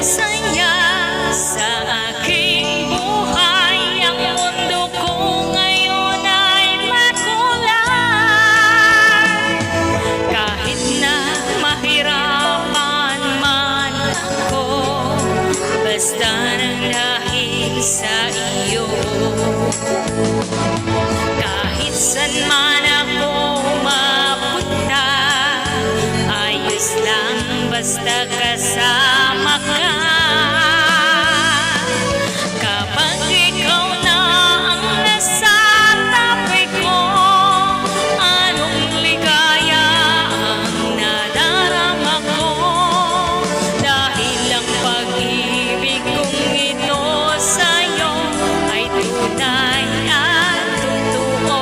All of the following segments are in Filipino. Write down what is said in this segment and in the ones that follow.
saya sa aking buhay. Ang mundo ko ngayon ay makulay. Kahit na mahirapan man ako, basta nang dahil sa iyo. Kahit saan man ako mapunta, ayos lang basta kasama ka. Kapag ikaw na ang nasa tabi ko, anong ligaya ang nadarama ko. Dahil ang pag-ibig kong ito sa'yo ay tunay at totoo.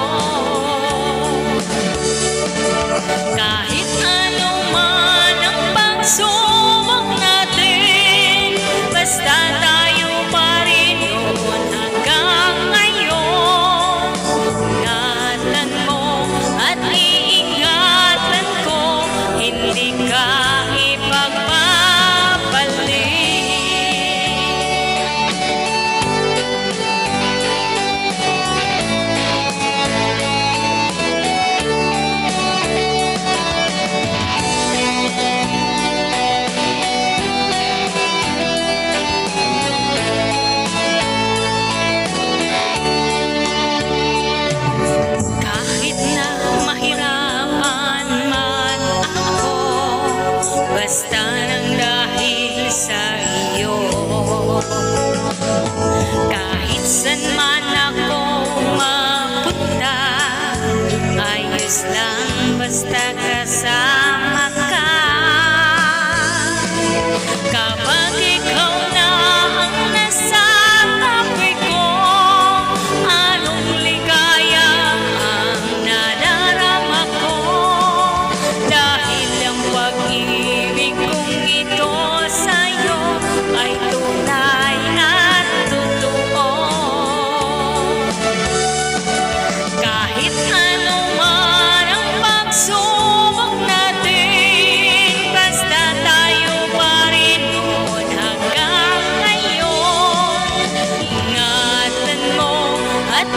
Kahit ano man ang pagsubok natin, basta tayo pa rin yun hanggang ngayon. Ingatan mo at iingatan ko, hindi ka ipagbabalik. Kahit na mahirapan man ako, basta nang dahil sa iyo. Kahit saan man ako mapunta, ayos lang basta kasama ka. Kapag ikaw na ang nasa tabi ko, anong ligaya ang nadarama ko. Dahil ang pag-ibig kong ito sa'yo ay tunay at totoo. Kahit ano man ang pagsubok natin, basta tayo pa rin doon hanggang ngayon. Ingatan mo at